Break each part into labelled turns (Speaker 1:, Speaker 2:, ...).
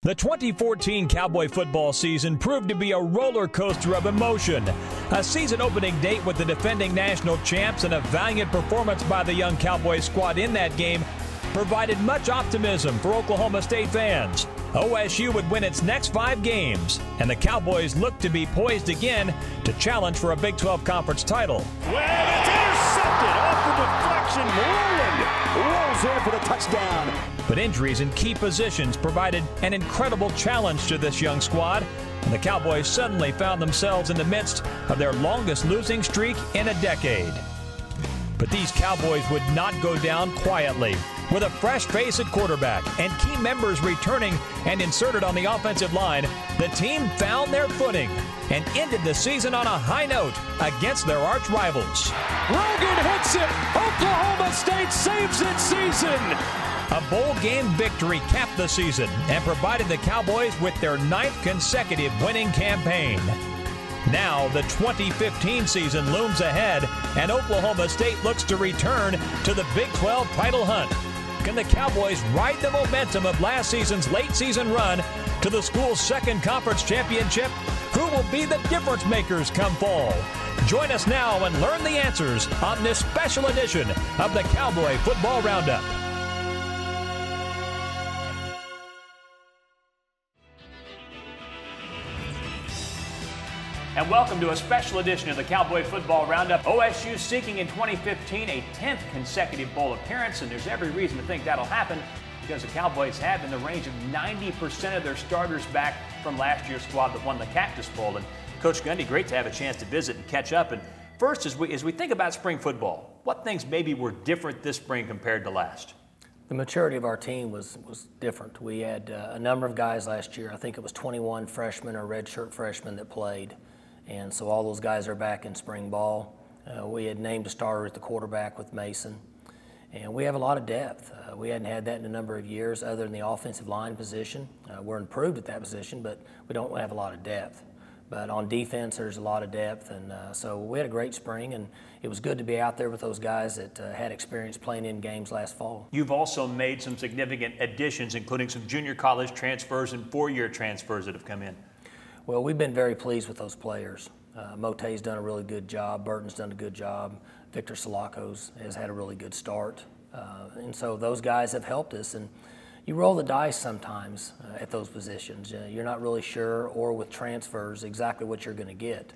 Speaker 1: The 2014 Cowboy football season proved to be a roller coaster of emotion. A season opening date with the defending national champs and a valiant performance by the young Cowboy squad in that game provided much optimism for Oklahoma State fans. OSU would win its next 5 games, and the Cowboys looked to be poised again to challenge for a Big 12 conference title.
Speaker 2: Well, it's intercepted off the deflection. Roland rolls in for the touchdown.
Speaker 1: But injuries in key positions provided an incredible challenge to this young squad, and the Cowboys suddenly found themselves in the midst of their longest losing streak in a decade. But these Cowboys would not go down quietly. With a fresh face at quarterback and key members returning and inserted on the offensive line, the team found their footing and ended the season on a high note against their arch rivals.
Speaker 2: Rogan hits it. Oklahoma State saves its season.
Speaker 1: A bowl game victory capped the season and provided the Cowboys with their 9th consecutive winning campaign. Now the 2015 season looms ahead, and Oklahoma State looks to return to the Big 12 title hunt. Can the Cowboys ride the momentum of last season's late season run to the school's 2nd conference championship? Who will be the difference makers come fall? Join us now and learn the answers on this special edition of the Cowboy Football Roundup.
Speaker 3: And welcome to a special edition of the Cowboy Football Roundup. OSU seeking in 2015 a 10th consecutive bowl appearance, and there's every reason to think that'll happen because the Cowboys have in the range of 90% of their starters back from last year's squad that won the Cactus Bowl. And Coach Gundy, great to have a chance to visit and catch up. And first, as we think about spring football, what things maybe were different this spring compared to last?
Speaker 4: The maturity of our team was different. We had a number of guys last year. I think it was 21 freshmen or redshirt freshmen that played. And so all those guys are back in spring ball. We had named a starter at the quarterback with Mason. And we have a lot of depth. We hadn't had that in a number of years other than the offensive line position. We're improved at that position, but we don't have a lot of depth. But on defense, there's a lot of depth. And so we had a great spring, and it was good to be out there with those guys that had experience playing in games last fall.
Speaker 3: You've also made some significant additions, including some junior college transfers and 4-year transfers that have come in.
Speaker 4: Well, we've been very pleased with those players. Mote's done a really good job. Burton's done a good job. Victor Salakos has had a really good start. And so those guys have helped us. And you roll the dice sometimes at those positions. You're not really sure, or with transfers, exactly what you're going to get.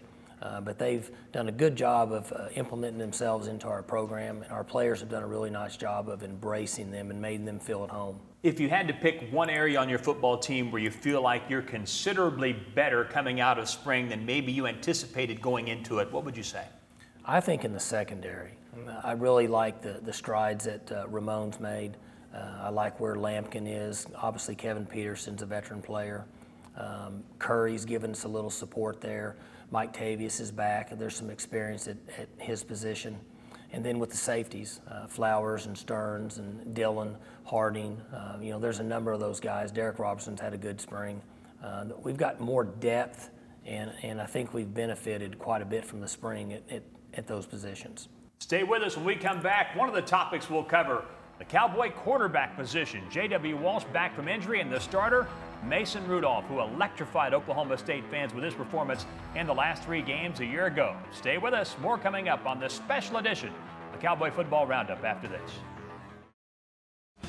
Speaker 4: But they've done a good job of implementing themselves into our program. And our players have done a really nice job of embracing them and making them feel at home.
Speaker 3: If you had to pick one area on your football team where you feel like you're considerably better coming out of spring than maybe you anticipated going into it, what would you say?
Speaker 4: I think in the secondary. I really like the strides that Ramon's made. I like where Lampkin is. Obviously, Kevin Peterson's a veteran player. Curry's given us a little support there. Mike Tavius is back. There's some experience at his position. And then with the safeties, Flowers and Stearns and Dillon, Harding, there's a number of those guys. Derek Robertson's had a good spring. We've got more depth, and I think we've benefited quite a bit from the spring at those positions.
Speaker 3: Stay with us when we come back. One of the topics we'll cover, the Cowboy quarterback position. J.W. Walsh back from injury, and the starter, Mason Rudolph, who electrified Oklahoma State fans with his performance in the last 3 games a year ago. Stay with us. More coming up on this special edition of the Cowboy Football Roundup after this.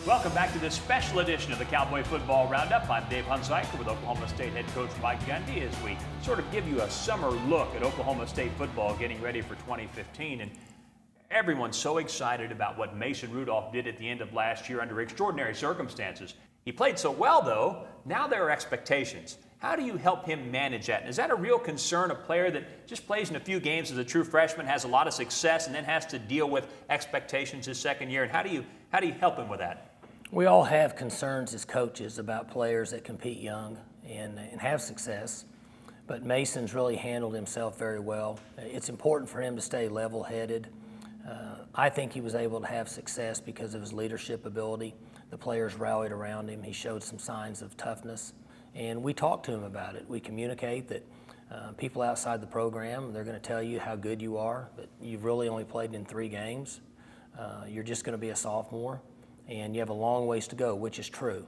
Speaker 3: Welcome back to this special edition of the Cowboy Football Roundup. I'm Dave Hunziker with Oklahoma State head coach Mike Gundy as we sort of give you a summer look at Oklahoma State football getting ready for 2015. And everyone's so excited about what Mason Rudolph did at the end of last year under extraordinary circumstances. He played so well, though, now there are expectations. How do you help him manage that? And is that a real concern, a player that just plays in a few games as a true freshman, has a lot of success, and then has to deal with expectations his second year? And how do you help him with that?
Speaker 4: We all have concerns as coaches about players that compete young and have success. But Mason's really handled himself very well. It's important for him to stay level-headed. I think he was able to have success because of his leadership ability. The players rallied around him. He showed some signs of toughness. And we talked to him about it. We communicate that people outside the program, they're going to tell you how good you are, but you've really only played in 3 games. You're just going to be a sophomore, and you have a long ways to go, which is true.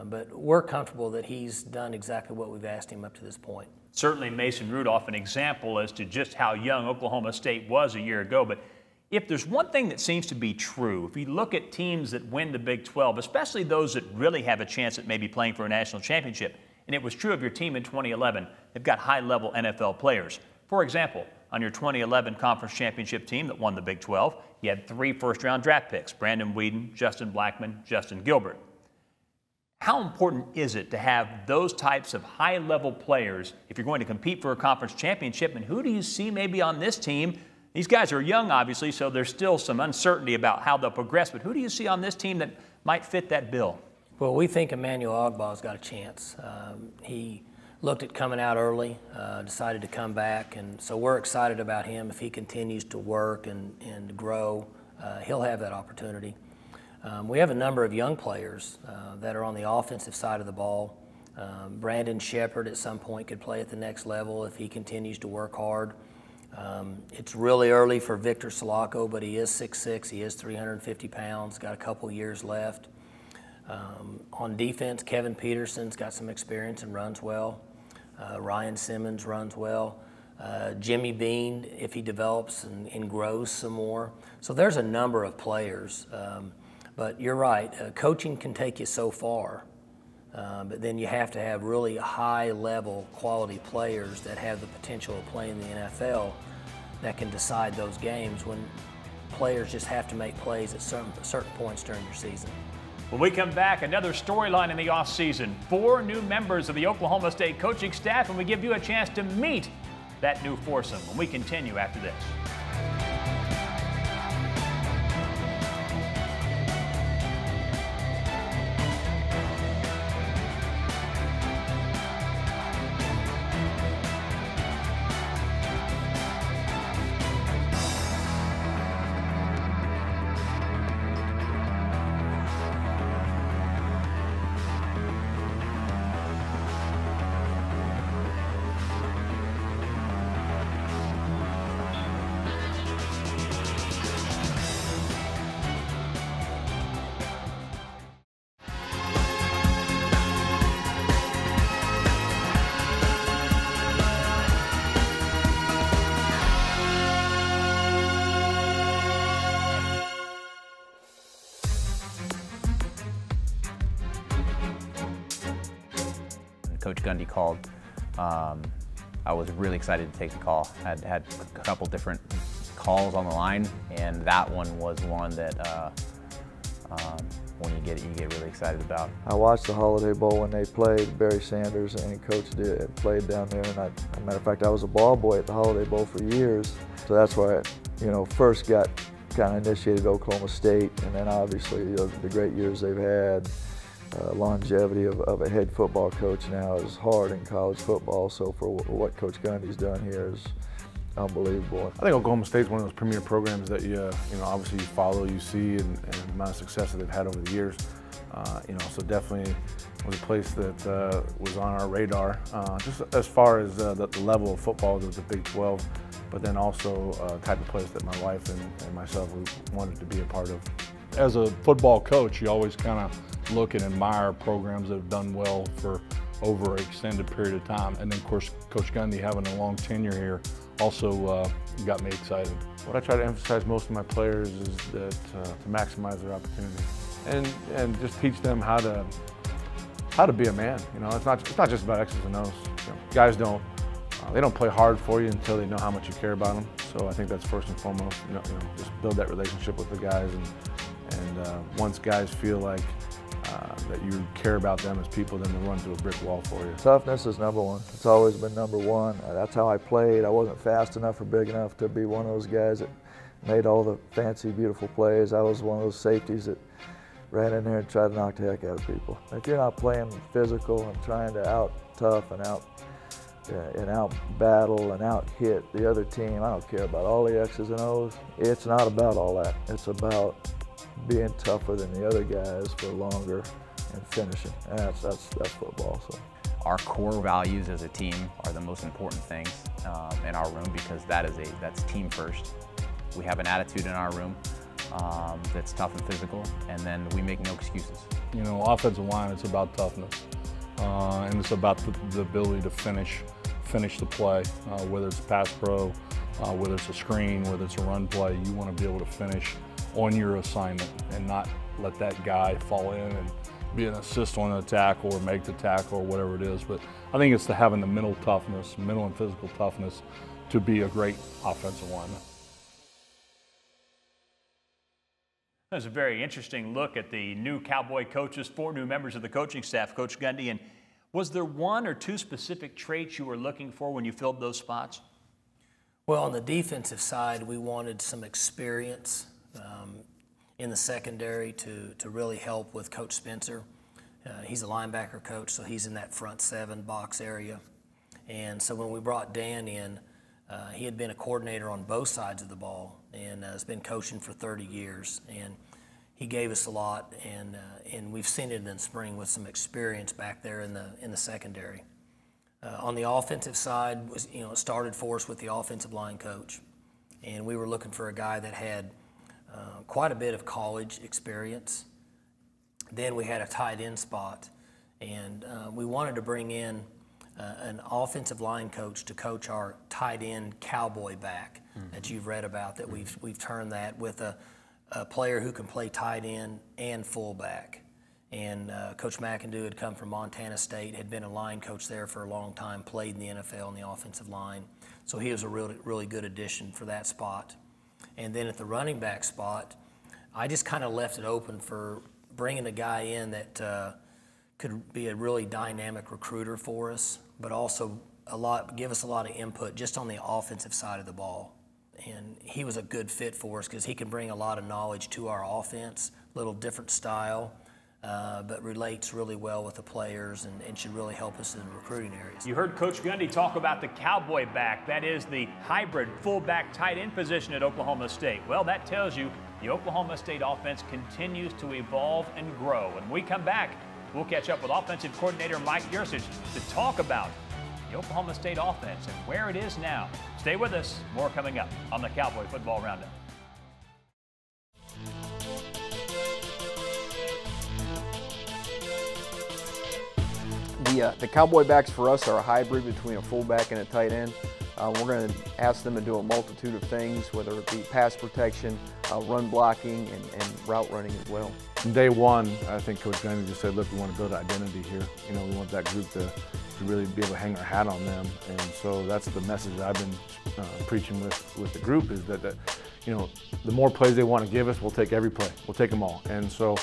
Speaker 4: But we're comfortable that he's done exactly what we've asked him up to this point.
Speaker 3: Certainly Mason Rudolph, an example as to just how young Oklahoma State was a year ago. But if there's one thing that seems to be true, if you look at teams that win the Big 12, especially those that really have a chance at maybe playing for a national championship, and it was true of your team in 2011, they've got high-level NFL players. For example, on your 2011 conference championship team that won the Big 12, you had 3 first-round draft picks, Brandon Whedon, Justin Blackmon, Justin Gilbert. How important is it to have those types of high-level players if you're going to compete for a conference championship? And who do you see maybe on this team? These guys are young, obviously, so there's still some uncertainty about how they'll progress. But who do you see on this team that might fit that bill?
Speaker 4: Well, we think Emmanuel Ogbah's got a chance. He looked at coming out early, decided to come back, and so we're excited about him. If he continues to work and grow, he'll have that opportunity. We have a number of young players that are on the offensive side of the ball. Brandon Shepard at some point could play at the next level if he continues to work hard. It's really early for Victor Sulaco, but he is 6'6", he is 350 pounds, got a couple years left. On defense, Kevin Peterson's got some experience and runs well. Ryan Simmons runs well. Jimmy Bean, if he develops and grows some more. So there's a number of players. But you're right, coaching can take you so far, but then you have to have really high-level quality players that have the potential of playing in the NFL that can decide those games when players just have to make plays at certain points during your season.
Speaker 3: When we come back, another storyline in the offseason. 4 new members of the Oklahoma State coaching staff, and we give you a chance to meet that new foursome when we continue after this.
Speaker 5: Coach Gundy called, I was really excited to take the call. I had a couple different calls on the line, and that one was one that when you get it, you get really excited about.
Speaker 6: I watched the Holiday Bowl when they played. Barry Sanders and Coach did played down there, and as a matter of fact, I was a ball boy at the Holiday Bowl for years. So that's why I, first got kind of initiated Oklahoma State, and then obviously the great years they've had. Longevity of a head football coach now is hard in college football, so for what Coach Gundy's done here is unbelievable.
Speaker 7: I think Oklahoma State's one of those premier programs that obviously you follow, you see, and the amount of success that they've had over the years. So definitely was a place that was on our radar, just as far as the level of football of the Big 12, but then also type of place that my wife and myself wanted to be a part of.
Speaker 8: As a football coach, you always kind of look and admire programs that have done well for over an extended period of time. And then, of course, Coach Gundy having a long tenure here also got me excited.
Speaker 7: What I try to emphasize most of my players is that to maximize their opportunity and just teach them how to be a man. It's not just about X's and O's. Guys they don't play hard for you until they know how much you care about them. So I think that's first and foremost. Just build that relationship with the guys, and once guys feel like that you care about them as people, then they'll run through a brick wall for you.
Speaker 6: Toughness is number one. It's always been number one. That's how I played. I wasn't fast enough or big enough to be one of those guys that made all the fancy, beautiful plays. I was one of those safeties that ran in there and tried to knock the heck out of people. If you're not playing physical and trying to out-tough and out-battle and out-hit the other team, I don't care about all the X's and O's. It's not about all that. It's about being tougher than the other guys for longer and finishing. And that's football. So
Speaker 5: Our core values as a team are the most important things in our room, because that's team first. We have an attitude in our room that's tough and physical, and then we make no excuses.
Speaker 8: You know, offensive line, it's about toughness, and it's about the ability to finish the play, whether it's pass pro, whether it's a screen, whether it's a run play. You want to be able to finish on your assignment and not let that guy fall in and be an assist on the tackle or make the tackle or whatever it is. But I think it's having the mental toughness, mental and physical toughness to be a great offensive lineman.
Speaker 3: That was a very interesting look at the new Cowboy coaches, 4 new members of the coaching staff, Coach Gundy. And was there 1 or 2 specific traits you were looking for when you filled those spots?
Speaker 4: Well, on the defensive side, we wanted some experience in the secondary to really help with Coach Spencer. He's a linebacker coach, so he's in that front 7 box area. And so when we brought Dan in, he had been a coordinator on both sides of the ball and has been coaching for 30 years. And he gave us a lot, and we've seen it in spring with some experience back there in the secondary. On the offensive side, it started for us with the offensive line coach, and we were looking for a guy that had quite a bit of college experience. Then we had a tight end spot, and we wanted to bring in an offensive line coach to coach our tight end Cowboy back that you've read about. That we've turned that with a player who can play tight end and fullback. And Coach McIndoe had come from Montana State, had been a line coach there for a long time, played in the NFL in the offensive line. So he was a really good addition for that spot. And then at the running back spot, I just kind of left it open for bringing a guy in that could be a really dynamic recruiter for us, but also give us a lot of input just on the offensive side of the ball. And he was a good fit for us because he can bring a lot of knowledge to our offense, a little different style, but relates really well with the players and should really help us in the recruiting areas.
Speaker 3: You heard Coach Gundy talk about the Cowboy back. That is the hybrid fullback tight end position at Oklahoma State. Well, that tells you the Oklahoma State offense continues to evolve and grow. When we come back, we'll catch up with offensive coordinator Mike Yursich to talk about the Oklahoma State offense and where it is now. Stay with us. More coming up on the Cowboy Football Roundup.
Speaker 9: The Cowboy backs for us are a hybrid between a fullback and a tight end. We're going to ask them to do a multitude of things, whether it be pass protection, run blocking, and route running as well.
Speaker 7: From day one, I think Coach Gundy just said, look, we want to build identity here. You know, we want that group to really be able to hang our hat on them. And so that's the message that I've been preaching with the group is that, you know, the more plays they want to give us, we'll take every play. We'll take them all. And so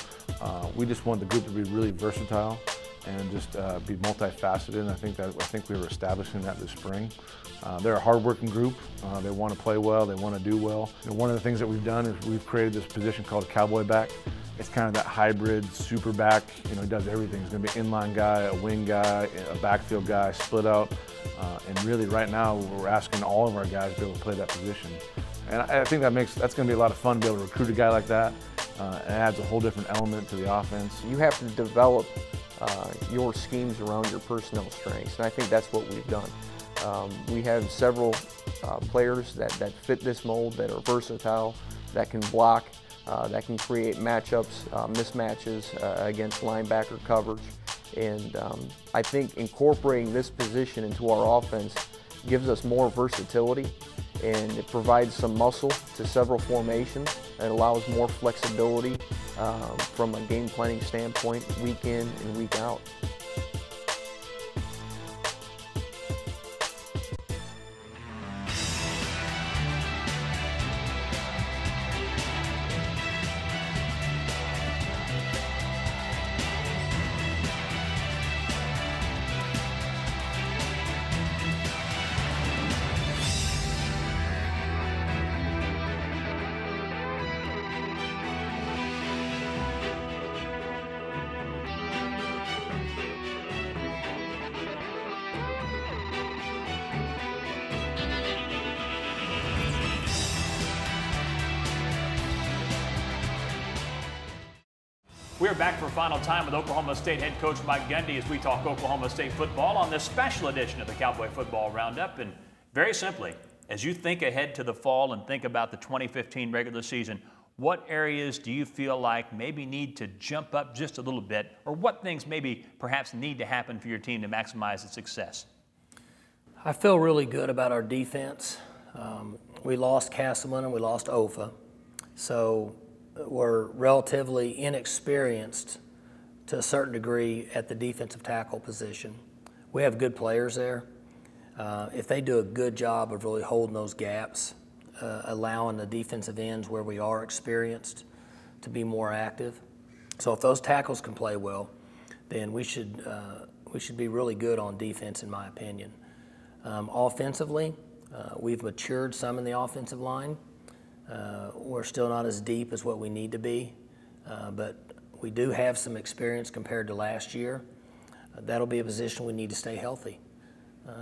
Speaker 7: we just want the group to be really versatile and just be multifaceted. And I think we were establishing that this spring. They're a hardworking group. They want to play well. They want to do well. And one of the things that we've done is we've created this position called a Cowboy back. It's kind of that hybrid super back. You know, he does everything. He's going to be an inline guy, a wing guy, a backfield guy, split out. And really, right now, we're asking all of our guys to be able to play that position. And I think that's going to be a lot of fun to be able to recruit a guy like that. It adds a whole different element to the offense.
Speaker 9: You have to develop your schemes around your personnel strengths, and I think that's what we've done. We have several players that fit this mold, that are versatile, that can block, that can create matchups, mismatches against linebacker coverage. And I think incorporating this position into our offense gives us more versatility, and it provides some muscle to several formations. It allows more flexibility from a game planning standpoint, week in and week out.
Speaker 3: We're back for final time with Oklahoma State head coach Mike Gundy as we talk Oklahoma State football on this special edition of the Cowboy Football Roundup. And very simply, as you think ahead to the fall and think about the 2015 regular season, what areas do you feel like maybe need to jump up just a little bit, or what things maybe perhaps need to happen for your team to maximize its success?
Speaker 4: I feel really good about our defense. We lost Castleman and we lost Ofa, so we're relatively inexperienced to a certain degree at the defensive tackle position. We have good players there. If they do a good job of really holding those gaps, allowing the defensive ends where we are experienced to be more active. So if those tackles can play well, then we should be really good on defense, in my opinion. Offensively, we've matured some in the offensive line. We're still not as deep as what we need to be, but we do have some experience compared to last year. That'll be a position we need to stay healthy.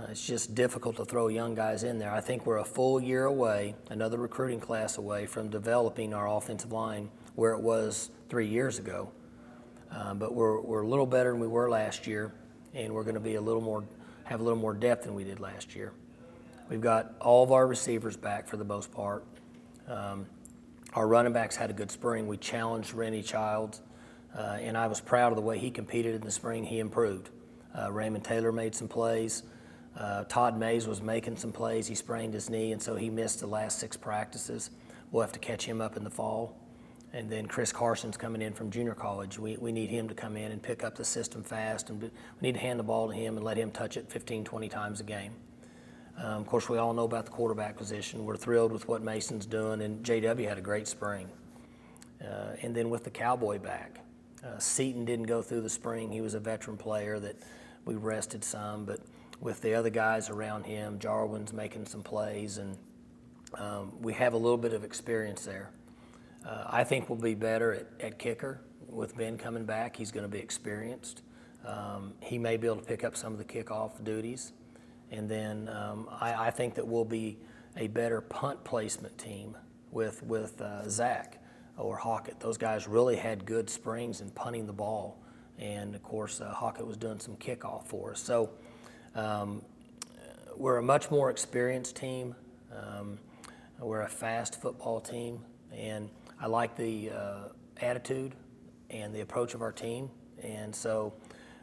Speaker 4: It's just difficult to throw young guys in there. I think we're a full year away, another recruiting class away from developing our offensive line where it was 3 years ago. But we're a little better than we were last year, and we're going to be have a little more depth than we did last year. We've got all of our receivers back for the most part. Our running backs had a good spring. We challenged Rennie Childs, and I was proud of the way he competed in the spring. He improved. Raymond Taylor made some plays. Todd Mays was making some plays. He sprained his knee, and so he missed the last 6 practices. We'll have to catch him up in the fall. And then Chris Carson's coming in from junior college. We need him to come in and pick up the system fast, and we need to hand the ball to him and let him touch it 15, 20 times a game. Of course, we all know about the quarterback position. We're thrilled with what Mason's doing, and JW had a great spring. And then with the Cowboy back, Seaton didn't go through the spring. He was a veteran player that we rested some, but with the other guys around him, Jarwin's making some plays, and we have a little bit of experience there. I think we'll be better at kicker with Ben coming back. He's going to be experienced. He may be able to pick up some of the kickoff duties. And then I think that we'll be a better punt placement team with Zach or Hockett. Those guys really had good springs in punting the ball. And, of course, Hockett was doing some kickoff for us. So we're a much more experienced team. We're a fast football team. And I like the attitude and the approach of our team. And so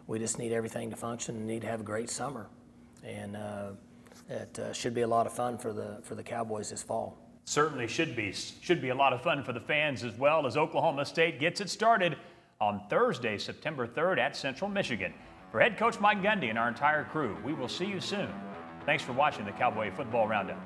Speaker 4: we just need everything to function and need to have a great summer. And it should be a lot of fun for the Cowboys this fall.
Speaker 3: Certainly should be. Should be a lot of fun for the fans as well, as Oklahoma State gets it started on Thursday, September 3rd at Central Michigan. For head coach Mike Gundy and our entire crew, we will see you soon. Thanks for watching the Cowboy Football Roundup.